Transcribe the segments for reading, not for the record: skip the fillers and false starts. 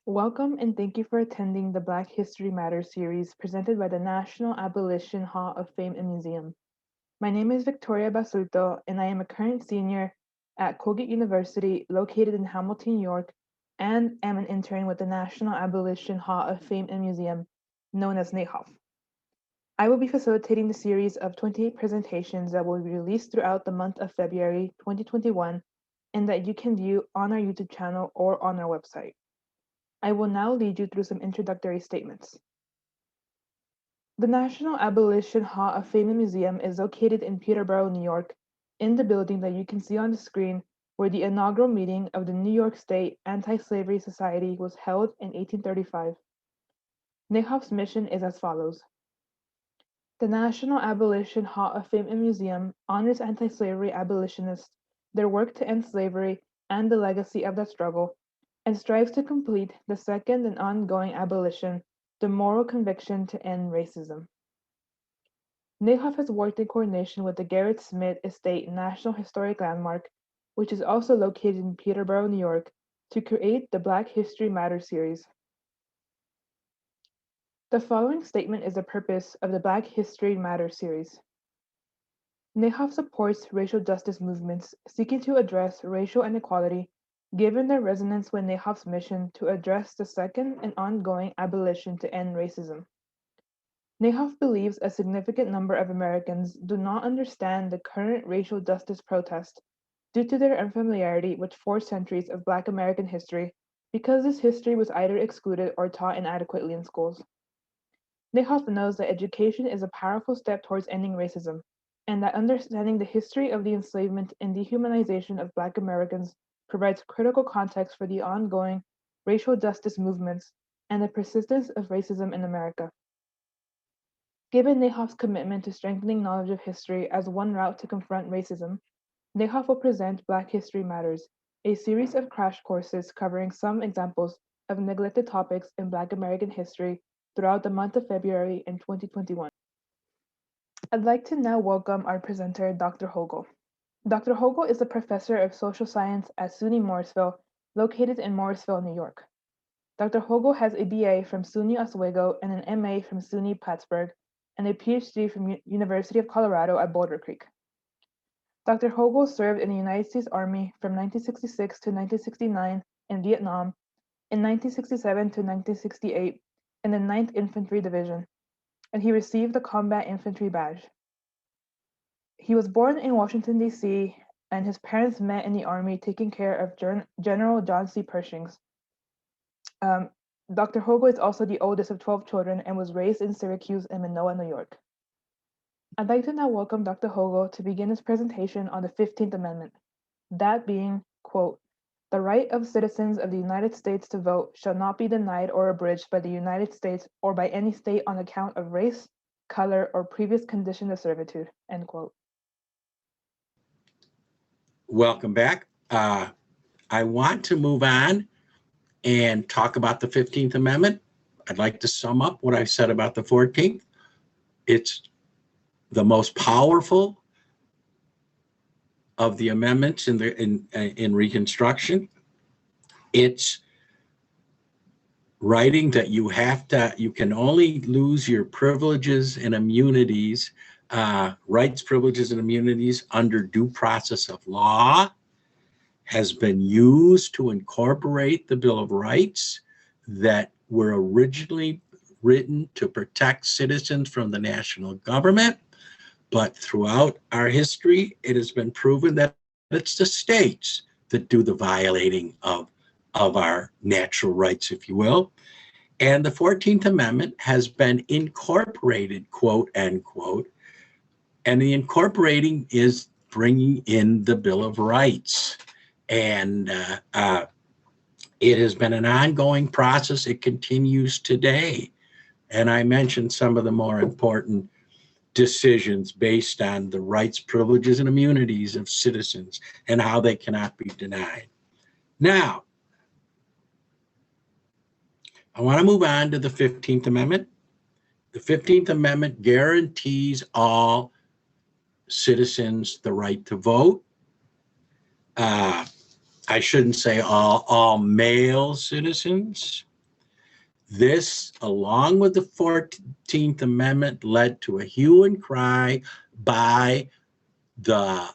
Welcome and thank you for attending the Black History Matters series presented by the National Abolition Hall of Fame and Museum. My name is Victoria Basulto, and I am a current senior at Colgate University, located in Hamilton, New York, and am an intern with the National Abolition Hall of Fame and Museum, known as NAHOF. I will be facilitating the series of 28 presentations that will be released throughout the month of February 2021 and that you can view on our YouTube channel or on our website. I will now lead you through some introductory statements. The National Abolition Hall of Fame and Museum is located in Peterborough, New York, in the building that you can see on the screen where the inaugural meeting of the New York State Anti-Slavery Society was held in 1835. NAHOF's mission is as follows. The National Abolition Hall of Fame and Museum honors anti-slavery abolitionists, their work to end slavery, and the legacy of that struggle, and strives to complete the second and ongoing abolition, the moral conviction to end racism. NAHOF has worked in coordination with the Garrett Smith Estate National Historic Landmark, which is also located in Peterborough, New York, to create the Black History Matters series. The following statement is the purpose of the Black History Matters series. NAHOF supports racial justice movements seeking to address racial inequality, given their resonance with NAHOF's mission to address the second and ongoing abolition to end racism. NAHOF believes a significant number of Americans do not understand the current racial justice protest due to their unfamiliarity with 4 centuries of Black American history because this history was either excluded or taught inadequately in schools. NAHOF knows that education is a powerful step towards ending racism, and that understanding the history of the enslavement and dehumanization of Black Americans provides critical context for the ongoing racial justice movements and the persistence of racism in America. Given NAHOF's commitment to strengthening knowledge of history as one route to confront racism, NAHOF will present Black History Matters, a series of crash courses covering some examples of neglected topics in Black American history throughout the month of February in 2021. I'd like to now welcome our presenter, Dr. Hogle. Dr. Hogle is a professor of social science at SUNY Morrisville, located in Morrisville, New York. Dr. Hogle has a BA from SUNY Oswego and an MA from SUNY Plattsburgh, and a PhD from University of Colorado at Boulder Creek. Dr. Hogle served in the United States Army from 1966 to 1969 in Vietnam, in 1967 to 1968 in the 9th Infantry Division, and he received the Combat Infantry Badge. He was born in Washington, D.C., and his parents met in the Army taking care of General John C. Pershing's. Dr. Hogle is also the oldest of 12 children and was raised in Syracuse and Manoa, New York. I'd like to now welcome Dr. Hogle to begin his presentation on the 15th Amendment, that being, quote, "The right of citizens of the United States to vote shall not be denied or abridged by the United States or by any state on account of race, color, or previous condition of servitude," end quote. Welcome back. I want to move on and talk about the 15th Amendment. I'd like to sum up what I said about the 14th. It's the most powerful of the amendments in Reconstruction. It's writing that you can only lose your privileges and immunities, rights, privileges, and immunities under due process of law, has been used to incorporate the Bill of Rights that were originally written to protect citizens from the national government. But throughout our history, it has been proven that it's the states that do the violating of our natural rights, if you will. And the 14th Amendment has been incorporated, quote, end quote. And the incorporating is bringing in the Bill of Rights. And it has been an ongoing process. It continues today. And I mentioned some of the more important decisions based on the rights, privileges, and immunities of citizens and how they cannot be denied. Now, I want to move on to the 15th Amendment. The 15th Amendment guarantees all citizens the right to vote. I shouldn't say all male citizens. This, along with the 14th Amendment, led to a hue and cry by the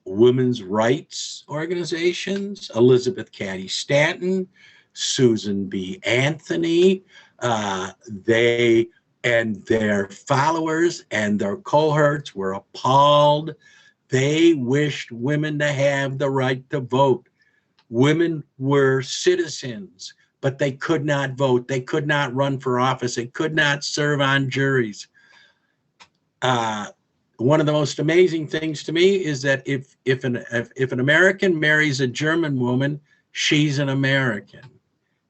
women's rights organizations, Elizabeth Cady Stanton, Susan B. Anthony. They and their followers and their cohorts were appalled. They wished women to have the right to vote. Women were citizens, but they could not vote. They could not run for office. They could not serve on juries. One of the most amazing things to me is that if an American marries a German woman, she's an American.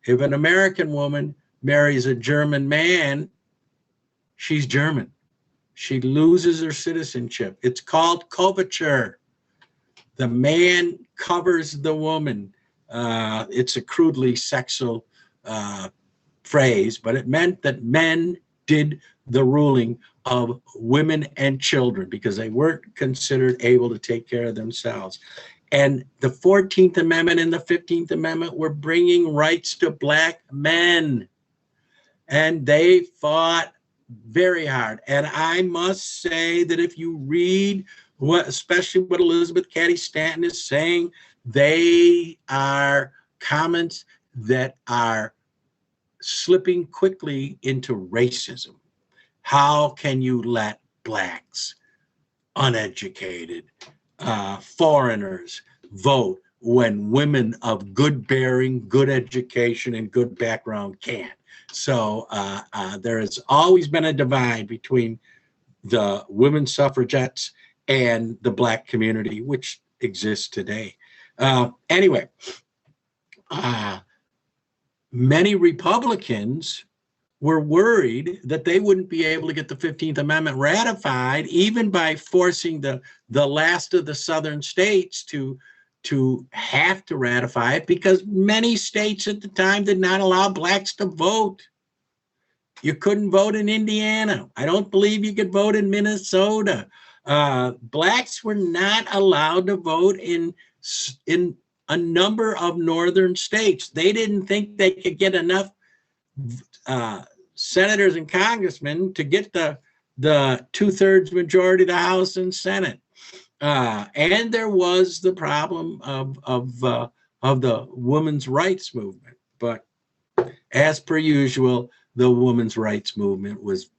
If an American woman marries a German man, she's German. She loses her citizenship. It's called coverture. The man covers the woman. It's a crudely sexual phrase, but it meant that men did the ruling of women and children because they weren't considered able to take care of themselves. And the 14th Amendment and the 15th Amendment were bringing rights to Black men. And they fought very hard. And I must say that if you read especially what Elizabeth Cady Stanton is saying, they are comments that are slipping quickly into racism. How can you let Blacks, uneducated, foreigners vote when women of good bearing, good education, and good background can't? So there has always been a divide between the women suffragettes and the Black community, which exists today. Anyway, many Republicans were worried that they wouldn't be able to get the 15th Amendment ratified, even by forcing the last of the southern states to have to ratify it, because many states at the time did not allow Blacks to vote. You couldn't vote in Indiana. I don't believe you could vote in Minnesota. Blacks were not allowed to vote in a number of northern states. They didn't think they could get enough senators and congressmen to get the 2/3 majority of the House and Senate. And there was the problem of the women's rights movement. But as per usual, the women's rights movement was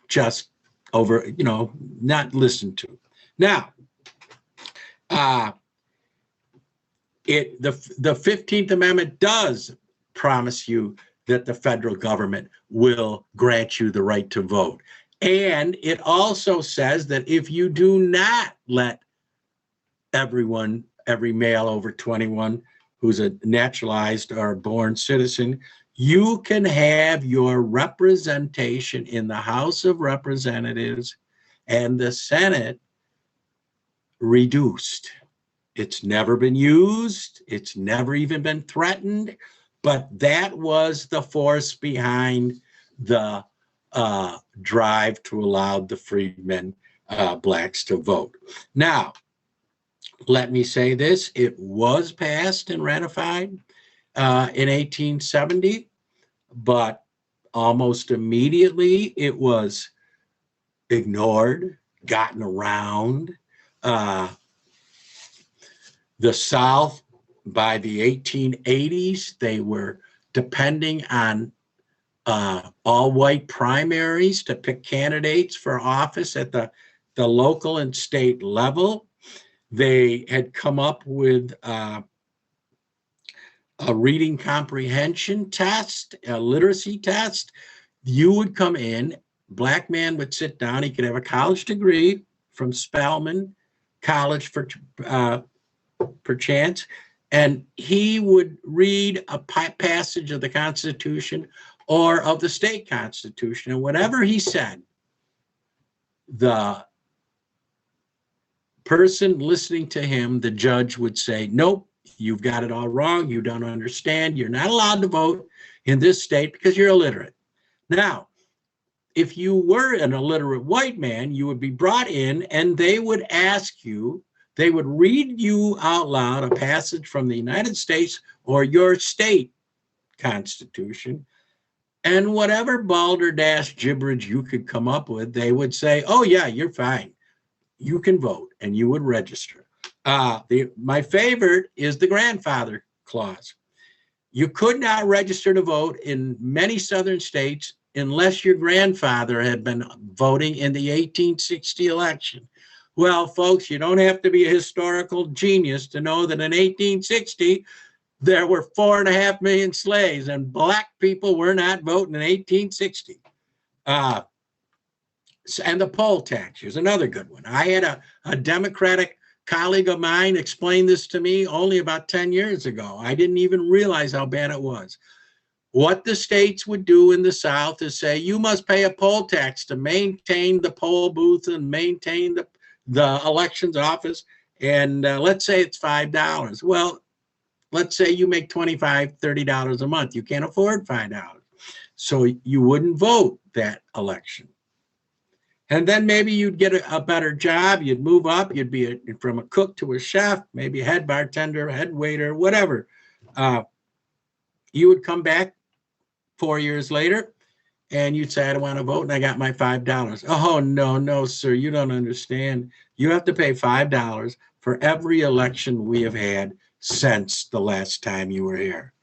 just not listened to. Now, the 15th Amendment does promise you that the federal government will grant you the right to vote. And it also says that if you do not let every male over 21 who's a naturalized or born citizen, you can have your representation in the House of Representatives and the Senate reduced. It's never been used. It's never even been threatened. But that was the force behind the drive to allow the freedmen, Blacks, to vote. Now, let me say this. It was passed and ratified in 1870, but almost immediately it was ignored, gotten around. The South, by the 1880s, they were depending on all-white primaries to pick candidates for office at the local and state level. They had come up with a reading comprehension test, a literacy test. You would come in, Black man would sit down, he could have a college degree from Spelman College perchance, and he would read a passage of the Constitution or of the state constitution, and whatever he said, the person listening to him, the judge, would say, nope, you've got it all wrong, you don't understand, you're not allowed to vote in this state because you're illiterate. Now, if you were an illiterate white man, you would be brought in and they would ask you, they would read you out loud a passage from the United States or your state constitution, And whatever balderdash gibberish you could come up with, they would say, oh yeah, you're fine. You can vote, and you would register. My favorite is the grandfather clause. You could not register to vote in many southern states unless your grandfather had been voting in the 1860 election. Well, folks, you don't have to be a historical genius to know that in 1860, there were 4.5 million slaves, and black people were not voting in 1860. And the poll tax is another good one. I had a Democratic colleague of mine explain this to me only about 10 years ago. I didn't even realize how bad it was. What the states would do in the South is say, you must pay a poll tax to maintain the poll booth and maintain the elections office. And let's say it's $5. Well, let's say you make $25, $30 a month. You can't afford $5. So you wouldn't vote that election. And then maybe you'd get a better job. You'd move up. You'd be from a cook to a chef, maybe a head bartender, head waiter, whatever. You would come back 4 years later and you'd say, I don't want to vote and I got my $5. Oh, no, sir, you don't understand. You have to pay $5 for every election we have had since the last time you were here.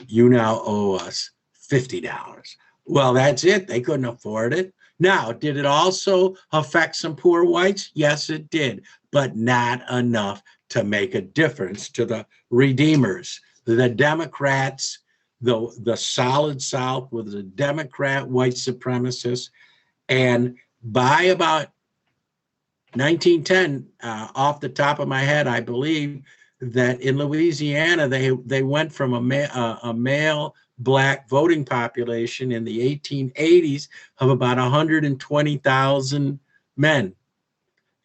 You now owe us $50. Well, that's it. They couldn't afford it. Now, did it also affect some poor whites? Yes, it did, but not enough to make a difference to the redeemers. The Democrats, the solid South was a Democrat white supremacist. And by about 1910, off the top of my head, I believe that in Louisiana, they went from a male black voting population in the 1880s of about 120,000 men.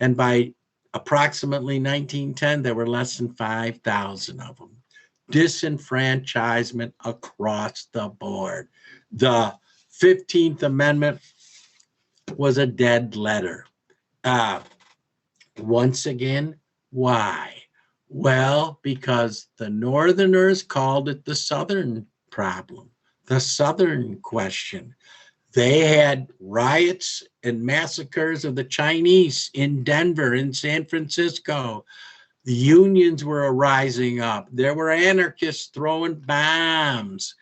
And by approximately 1910, there were less than 5,000 of them. Disenfranchisement across the board. The 15th Amendment was a dead letter. Once again, why? Well, because the Northerners called it the Southern problem, the Southern question. They had riots and massacres of the Chinese in Denver, in San Francisco. The unions were rising up. There were anarchists throwing bombs.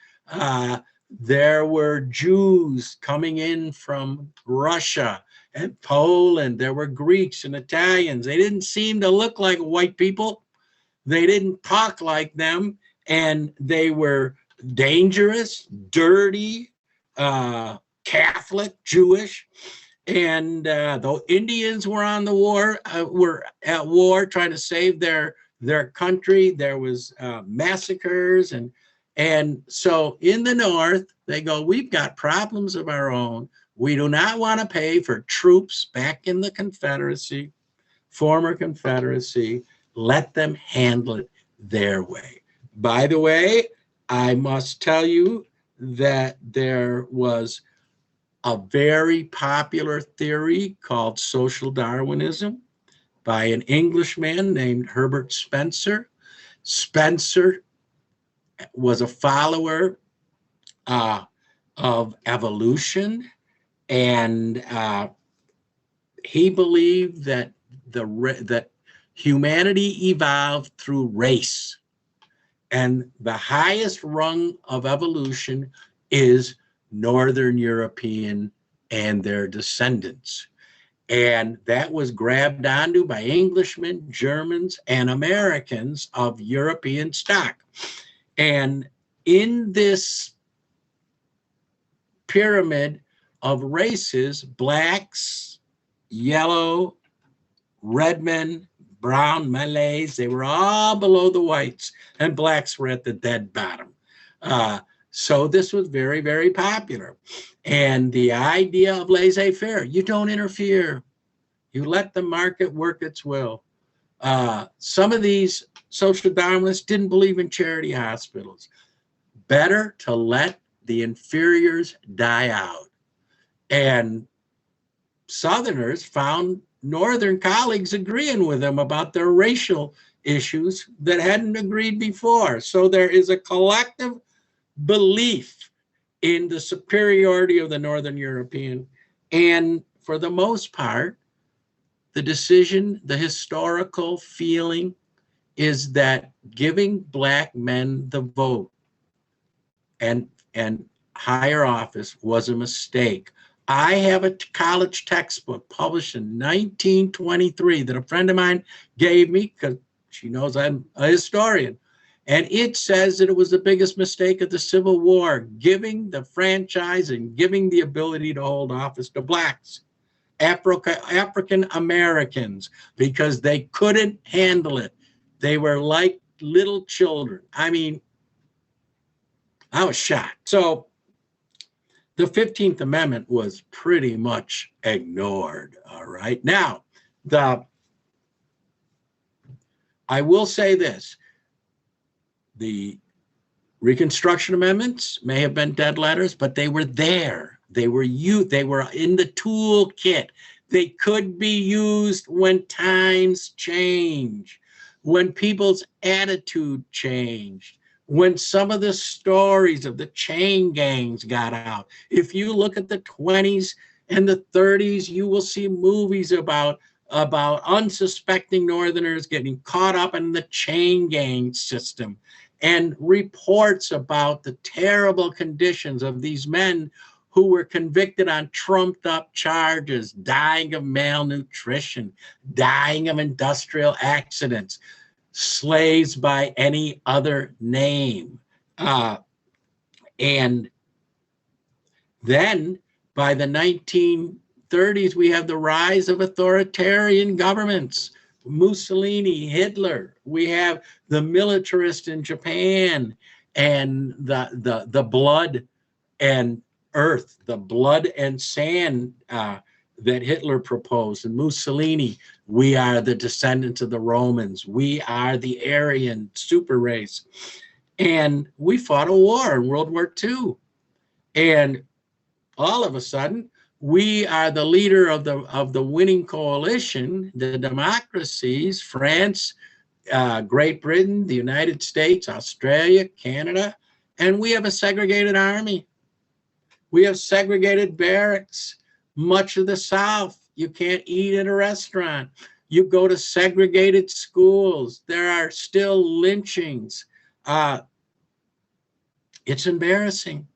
There were Jews coming in from Russia and Poland. There were Greeks and Italians. They didn't seem to look like white people. They didn't talk like them, and they were dangerous, dirty, Catholic, Jewish, and the Indians were on the war, were at war trying to save their country. There was massacres, and so in the North they go, we've got problems of our own. We do not want to pay for troops back in the Confederacy, former Confederacy. Let them handle it their way. By the way, I must tell you that there was a very popular theory called social Darwinism by an Englishman named Herbert Spencer. Spencer was a follower of evolution, and he believed that that humanity evolved through race. And the highest rung of evolution is Northern European and their descendants. And that was grabbed onto by Englishmen, Germans, and Americans of European stock. And in this pyramid of races, blacks, yellow, red men, brown, Malays, they were all below the whites, and blacks were at the dead bottom. So this was very, very popular. And the idea of laissez-faire, you don't interfere. You let the market work its will. Some of these social Darwinists didn't believe in charity hospitals. Better to let the inferiors die out. And Southerners found Northern colleagues agreeing with them about their racial issues that hadn't agreed before. So there is a collective belief in the superiority of the Northern European. And for the most part, the decision, the historical feeling is that giving black men the vote and higher office was a mistake. I have a college textbook published in 1923 that a friend of mine gave me because she knows I'm a historian. And it says that it was the biggest mistake of the Civil War, giving the franchise and giving the ability to hold office to blacks, African Americans, because they couldn't handle it. They were like little children. I mean, I was shocked. So the 15th Amendment was pretty much ignored, all right? Now, I will say this. The Reconstruction amendments may have been dead letters, but they were there. They were in the toolkit. They could be used when times change, when people's attitude changed, when some of the stories of the chain gangs got out. If you look at the 20s and the 30s, you will see movies about unsuspecting Northerners getting caught up in the chain gang system, and reports about the terrible conditions of these men who were convicted on trumped up charges, dying of malnutrition, dying of industrial accidents, slaves by any other name. And then by the 1930s, we have the rise of authoritarian governments. Mussolini, Hitler, we have the militarist in Japan, and the blood and earth, the blood and sand that Hitler proposed, and Mussolini. We are the descendants of the Romans. We are the Aryan super race. And we fought a war in World War II. And all of a sudden, we are the leader of the winning coalition, the democracies, France, Great Britain, the United States, Australia, Canada, and we have a segregated army. We have segregated barracks. Much of the South, you can't eat at a restaurant. You go to segregated schools. There are still lynchings. It's embarrassing.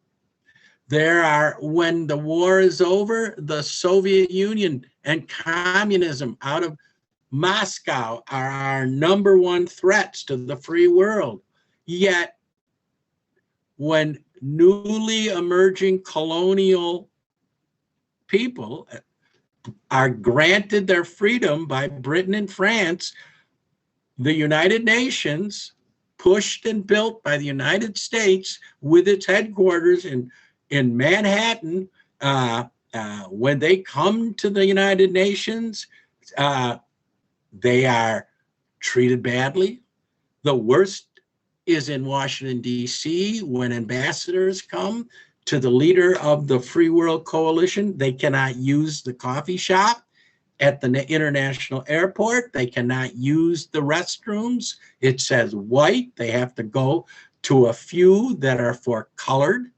When the war is over, the Soviet Union and communism out of Moscow are our number one threats to the free world. Yet, when newly emerging colonial people are granted their freedom by Britain and France, the United Nations, pushed and built by the United States with its headquarters in Manhattan, when they come to the United Nations, they are treated badly. The worst is in Washington, D.C., when ambassadors come to the leader of the Free World Coalition. They cannot use the coffee shop at the international airport. They cannot use the restrooms. It says white. They have to go to a few that are for colored.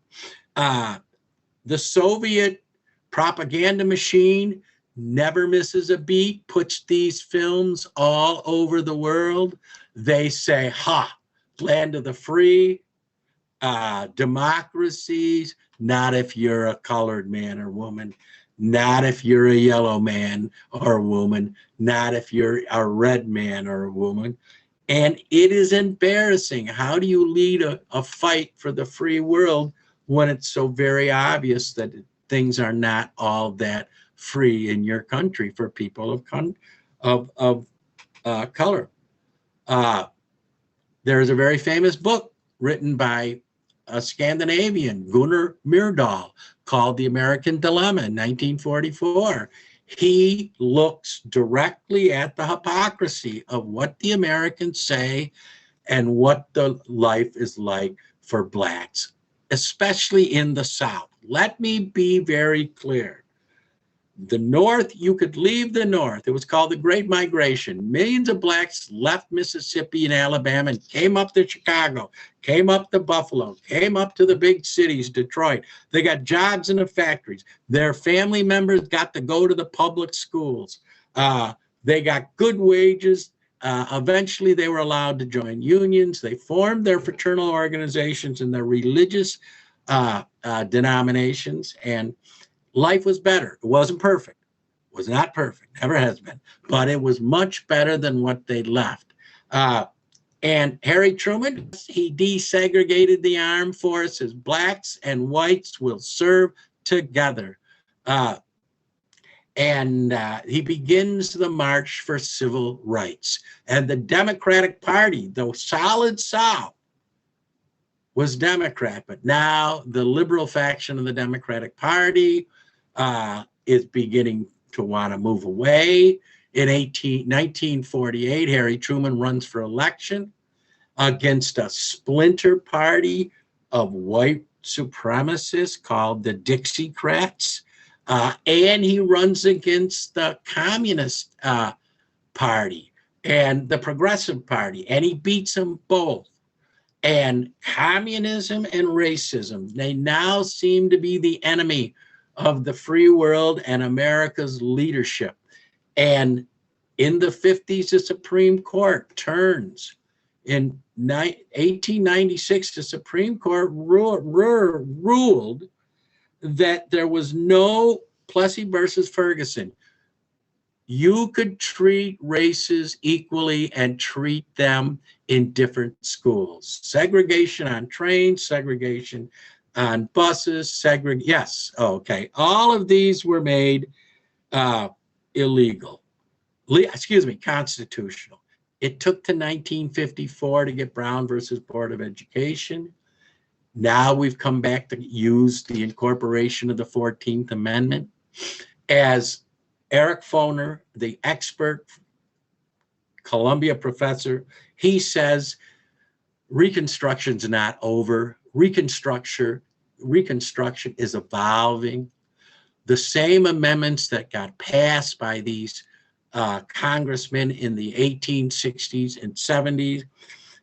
The Soviet propaganda machine never misses a beat, puts these films all over the world. They say, land of the free, democracies, not if you're a colored man or woman, not if you're a yellow man or woman, not if you're a red man or a woman. And it is embarrassing. How do you lead a fight for the free world when it's so very obvious that things are not all that free in your country for people of color? There's a very famous book written by a Scandinavian, Gunnar Myrdal, called The American Dilemma in 1944. He looks directly at the hypocrisy of what the Americans say and what the life is like for blacks, especially in the South. Let me be very clear. The North, you could leave the North. It was called the Great Migration. Millions of blacks left Mississippi and Alabama and came up to Chicago, came up to Buffalo, came up to the big cities, Detroit. They got jobs in the factories. Their family members got to go to the public schools. They got good wages. Eventually, they were allowed to join unions. They formed their fraternal organizations and their religious denominations, and life was better. It wasn't perfect. It was not perfect. Never has been. But it was much better than what they left. And Harry Truman, he desegregated the armed forces. Blacks and whites will serve together. And he begins the march for civil rights. And the Democratic Party, the solid South, was Democrat, but now the liberal faction of the Democratic Party is beginning to want to move away. In 1948, Harry Truman runs for election against a splinter party of white supremacists called the Dixiecrats. And he runs against the Communist Party and the Progressive Party, and he beats them both. And communism and racism, they now seem to be the enemy of the free world and America's leadership. And in the 50s, the Supreme Court turns. In 1896, the Supreme Court ruled that there was no Plessy versus Ferguson. You could treat races equally and treat them in different schools. Segregation on trains, segregation on buses, yes, okay. All of these were made illegal, constitutional. It took to 1954 to get Brown versus Board of Education. Now we've come back to use the incorporation of the 14th Amendment. As Eric Foner, the expert Columbia professor, he says Reconstruction's not over. Reconstruction is evolving. The same amendments that got passed by these congressmen in the 1860s and 70s,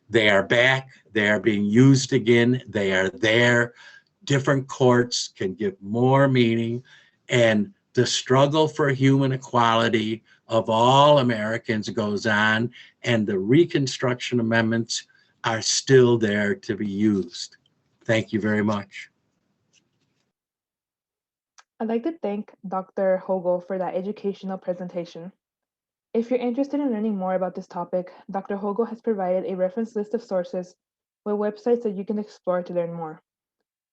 they are back. They are being used again. They are there. Different courts can give more meaning, and the struggle for human equality of all Americans goes on, and the Reconstruction amendments are still there to be used. Thank you very much. I'd like to thank Dr. Hogle for that educational presentation. If you're interested in learning more about this topic, Dr. Hogle has provided a reference list of sources with websites that you can explore to learn more.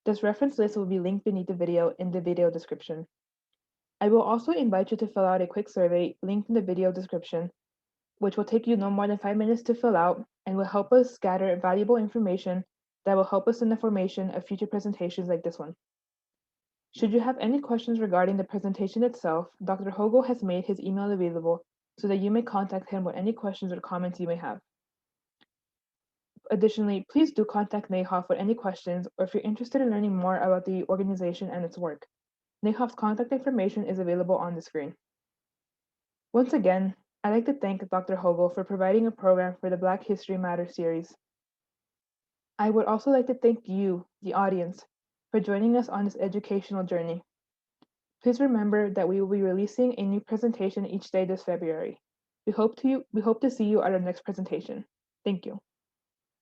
This reference list will be linked beneath the video in the video description. I will also invite you to fill out a quick survey linked in the video description, which will take you no more than 5 minutes to fill out and will help us gather valuable information that will help us in the formation of future presentations like this one. Should you have any questions regarding the presentation itself, Dr. Hogle has made his email available so that you may contact him with any questions or comments you may have. Additionally, please do contact NAHOF with any questions, or if you're interested in learning more about the organization and its work. NAHOF's contact information is available on the screen. Once again, I'd like to thank Dr. Hogle for providing a program for the Black History Matters series. I would also like to thank you, the audience, for joining us on this educational journey. Please remember that we will be releasing a new presentation each day this February. We hope to see you at our next presentation. Thank you.